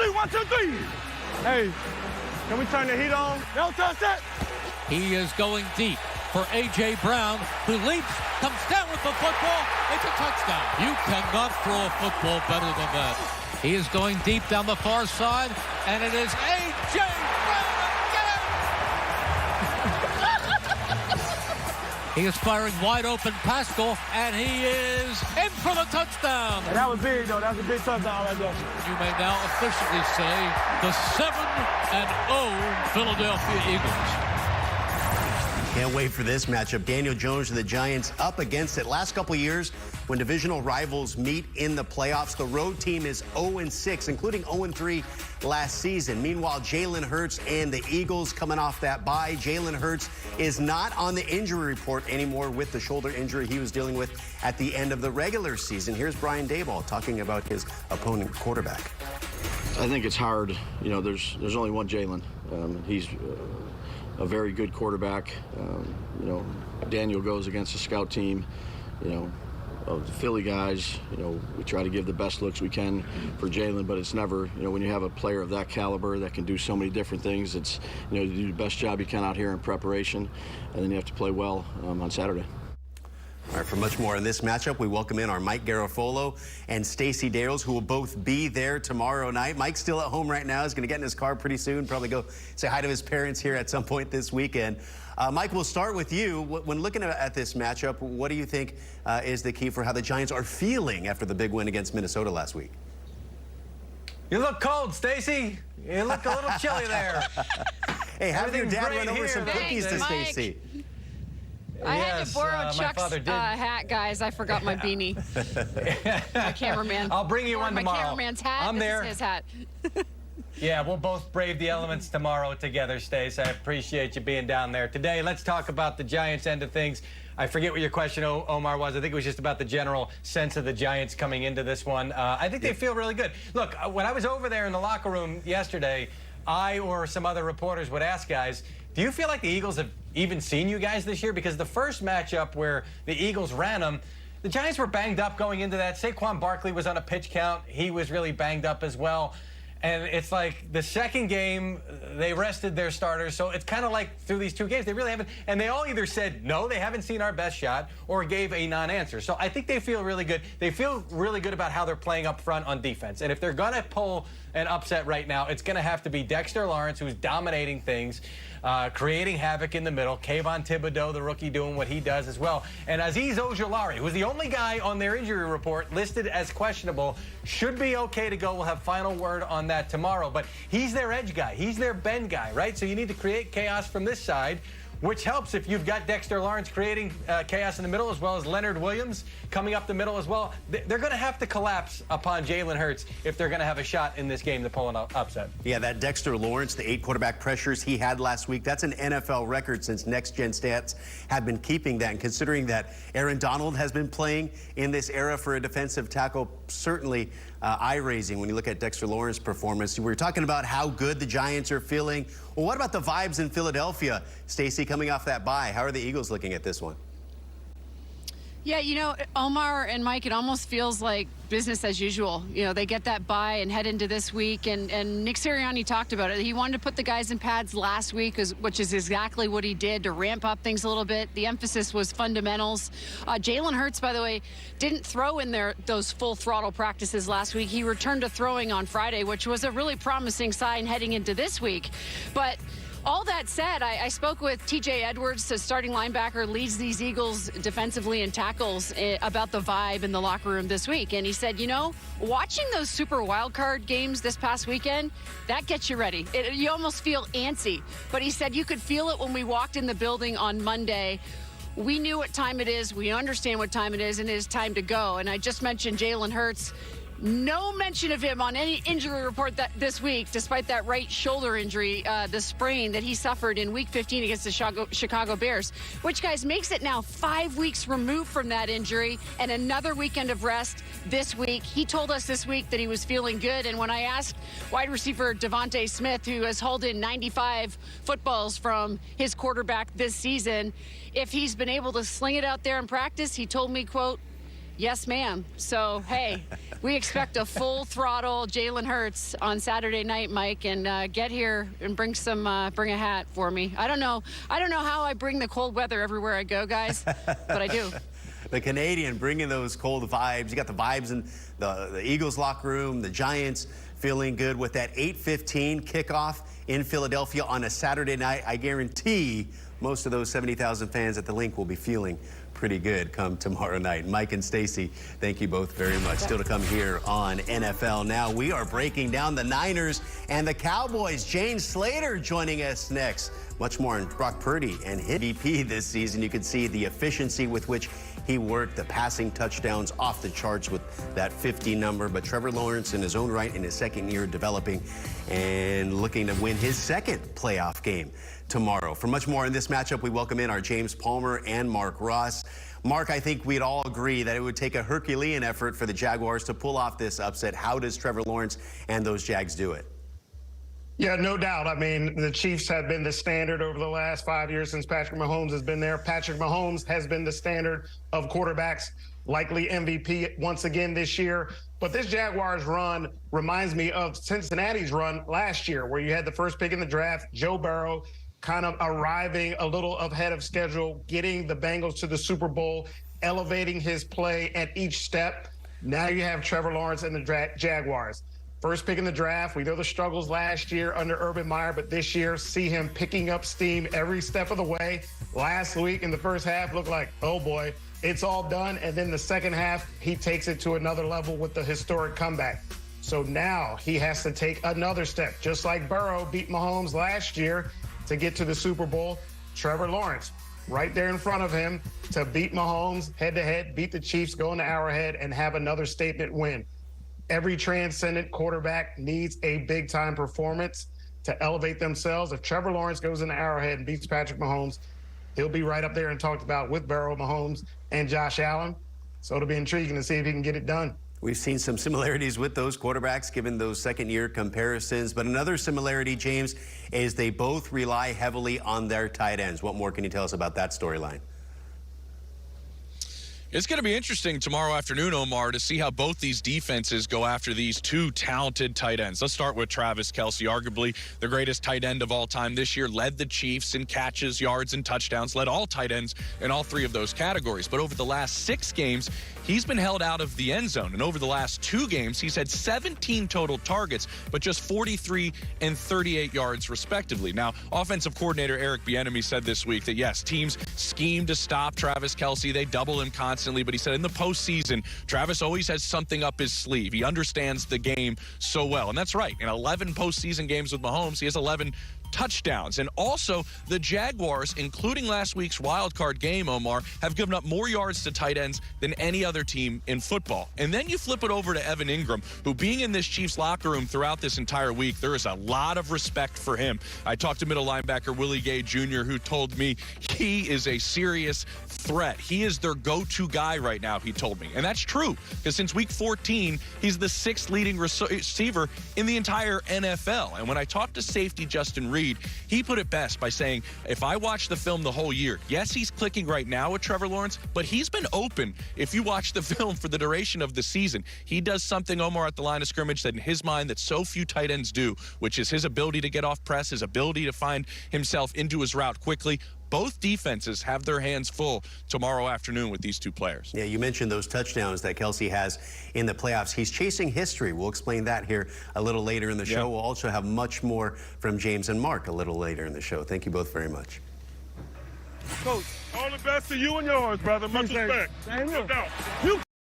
three, 1, 2, 3. Hey, can we turn the heat on? Don't touch that. He is going deep for A.J. Brown, who leaps, comes down with the football. It's a touchdown. You cannot throw a football better than that. He is going deep down the far side, and it is A.J. Brown again. He is firing wide open Pascal, and he is in for the touchdown. And that was big, though. That was a big touchdown right there. You may now officially say the 7-0 Philadelphia Eagles. Can't wait for this matchup. Daniel Jones and the Giants up against it. Last couple of years, when divisional rivals meet in the playoffs, the road team is 0-6, including 0-3 last season. Meanwhile, Jalen Hurts and the Eagles coming off that bye. Jalen Hurts is not on the injury report anymore with the shoulder injury he was dealing with at the end of the regular season. Here's Brian Daboll talking about his opponent quarterback. I think it's hard. You know, there's only one Jalen. He's a very good quarterback. You know, Daniel goes against a scout team, you know, of the Philly guys. You know, we try to give the best looks we can for Jalen, but it's never, you know, when you have a player of that caliber that can do so many different things, it's, you know, you do the best job you can out here in preparation, and then you have to play well on Saturday. All right, for much more in this matchup, we welcome in our Mike Garafolo and Stacey Dales, who will both be there tomorrow night. Mike's still at home right now. He's going to get in his car pretty soon, probably go say hi to his parents here at some point this weekend. Mike, we'll start with you. When looking at this matchup, what do you think is the key for how the Giants are feeling after the big win against Minnesota last week? You look cold, Stacey. You look a little chilly there. Hey, have your dad run over some cookies to Mike. Stacey. I had to borrow Chuck's hat, guys. I forgot my beanie. My cameraman. I'll bring you one tomorrow. My cameraman's hat. I'm there. This is his hat. Yeah, we'll both brave the elements tomorrow together, Stace. I appreciate you being down there. Today, let's talk about the Giants end of things. I forget what your question, Omar, was. I think it was just about the general sense of the Giants coming into this one. I think they feel really good. Look, when I was over there in the locker room yesterday, I or some other reporters would ask guys, do you feel like the Eagles have even seen you guys this year? Because the first matchup where the Eagles ran them, the Giants were banged up going into that. Saquon Barkley was on a pitch count. He was really banged up as well. And it's like the second game, they rested their starters. So it's kind of like through these two games, they really haven't. And they all either said, no, they haven't seen our best shot, or gave a non-answer. So I think they feel really good. They feel really good about how they're playing up front on defense. And if they're going to pull an upset right now, it's going to have to be Dexter Lawrence, who's dominating things, creating havoc in the middle. Kayvon Thibodeau, the rookie, doing what he does as well. And Azeez Ojulari, who's the only guy on their injury report listed as questionable, should be okay to go. We'll have final word on that tomorrow. But he's their edge guy. He's their bend guy, right? So you need to create chaos from this side, which helps if you've got Dexter Lawrence creating chaos in the middle, as well as Leonard Williams coming up the middle as well. They're going to have to collapse upon Jalen Hurts if they're going to have a shot in this game to pull an upset. Yeah, that Dexter Lawrence, the 8 quarterback pressures he had last week, that's an NFL record since Next Gen Stats have been keeping that. And considering that Aaron Donald has been playing in this era for a defensive tackle, certainly eye-raising when you look at Dexter Lawrence's performance. We were talking about how good the Giants are feeling. Well, what about the vibes in Philadelphia, Stacey, coming off that bye? How are the Eagles looking at this one? Yeah, you know, Omar and Mike, it almost feels like business as usual. You know, they get that bye and head into this week, and Nick Sirianni talked about it. He wanted to put the guys in pads last week, which is exactly what he did to ramp up things a little bit. The emphasis was fundamentals. Jalen Hurts, by the way, didn't throw in those full throttle practices last week. He returned to throwing on Friday, which was a really promising sign heading into this week. But all that said, I spoke with TJ Edwards, the starting linebacker, leads these Eagles defensively in tackles, about the vibe in the locker room this week. And he said, you know, watching those super wildcard games this past weekend, that gets you ready. You almost feel antsy. But he said you could feel it when we walked in the building on Monday. We knew what time it is. We understand what time it is, and it is time to go. And I just mentioned Jalen Hurts. No mention of him on any injury report this week, despite that right shoulder injury, the sprain that he suffered in Week 15 against the Chicago Bears, which, guys, makes it now 5 weeks removed from that injury and another weekend of rest this week. He told us this week that he was feeling good, and when I asked wide receiver Devontae Smith, who has hauled in 95 footballs from his quarterback this season, if he's been able to sling it out there in practice, he told me, quote, Yes, ma'am. So, hey, we expect a full throttle Jalen Hurts on Saturday night, Mike, and get here and bring a hat for me. I don't know how I bring the cold weather everywhere I go, guys, but I do. The Canadian bringing those cold vibes. You got the vibes in the Eagles locker room, the Giants feeling good with that 8:15 kickoff in Philadelphia on a Saturday night. I guarantee most of those 70,000 fans at the Link will be feeling pretty good come tomorrow night. Mike and Stacy, thank you both very much. Still to come here on NFL Now. We are breaking down the Niners and the Cowboys. Jane Slater joining us next. Much more on Brock Purdy and his MVP this season. You can see the efficiency with which he worked, the passing touchdowns off the charts with that 50 number. But Trevor Lawrence in his own right in his second year developing and looking to win his second playoff game tomorrow. For much more in this matchup, we welcome in our James Palmer and Mark Ross. Mark, I think we'd all agree that it would take a Herculean effort for the Jaguars to pull off this upset. How does Trevor Lawrence and those Jags do it? Yeah, no doubt. I mean, the Chiefs have been the standard over the last 5 years since Patrick Mahomes has been there. Patrick Mahomes has been the standard of quarterbacks, likely MVP once again this year. But this Jaguars run reminds me of Cincinnati's run last year, where you had the first pick in the draft, Joe Burrow, kind of arriving a little ahead of schedule, getting the Bengals to the Super Bowl, elevating his play at each step. Now you have Trevor Lawrence and the Jaguars. First pick in the draft. We know the struggles last year under Urban Meyer, but this year, see him picking up steam every step of the way. Last week in the first half looked like, oh boy, it's all done. And then the second half, he takes it to another level with the historic comeback. So now he has to take another step. Just like Burrow beat Mahomes last year to get to the Super Bowl, Trevor Lawrence right there in front of him to beat Mahomes head-to-head, beat the Chiefs, go into Arrowhead, and have another statement win. Every transcendent quarterback needs a big-time performance to elevate themselves. If Trevor Lawrence goes into Arrowhead and beats Patrick Mahomes, he'll be right up there and talked about with Burrow, Mahomes, and Josh Allen. So it'll be intriguing to see if he can get it done. We've seen some similarities with those quarterbacks, given those second-year comparisons. But another similarity, James, is they both rely heavily on their tight ends. What more can you tell us about that storyline? It's going to be interesting tomorrow afternoon, Omar, to see how both these defenses go after these two talented tight ends. Let's start with Travis Kelce, arguably the greatest tight end of all time this year, led the Chiefs in catches, yards, and touchdowns, led all tight ends in all three of those categories. But over the last 6 games, he's been held out of the end zone. And over the last 2 games, he's had 17 total targets, but just 43 and 38 yards, respectively. Now, offensive coordinator Eric Bieniemy said this week that, yes, teams scheme to stop Travis Kelce. They double him constantly. But he said in the postseason, Travis always has something up his sleeve. He understands the game so well. And that's right. In 11 postseason games with Mahomes, he has 11 touchdowns. And also, the Jaguars, including last week's wild card game, Omar, have given up more yards to tight ends than any other team in football. And then you flip it over to Evan Ingram, who, being in this Chiefs locker room throughout this entire week, there is a lot of respect for him. I talked to middle linebacker Willie Gay Jr., who told me he is a serious threat. He is their go-to guy right now, he told me. And that's true, because since week 14, he's the 6th leading receiver in the entire NFL. And when I talked to safety Justin Reed, he put it best by saying, if I watch the film the whole year, yes, he's clicking right now with Trevor Lawrence, but he's been open. If you watch the film for the duration of the season, he does something, Omar, at the line of scrimmage that in his mind that so few tight ends do, which is his ability to get off press, his ability to find himself into his route quickly. Both defenses have their hands full tomorrow afternoon with these two players. Yeah, you mentioned those touchdowns that Kelce has in the playoffs. He's chasing history. We'll explain that here a little later in the show. We'll also have much more from James and Mark a little later in the show. Thank you both very much. Coach, all the best to you and yours, brother. Much respect. No doubt.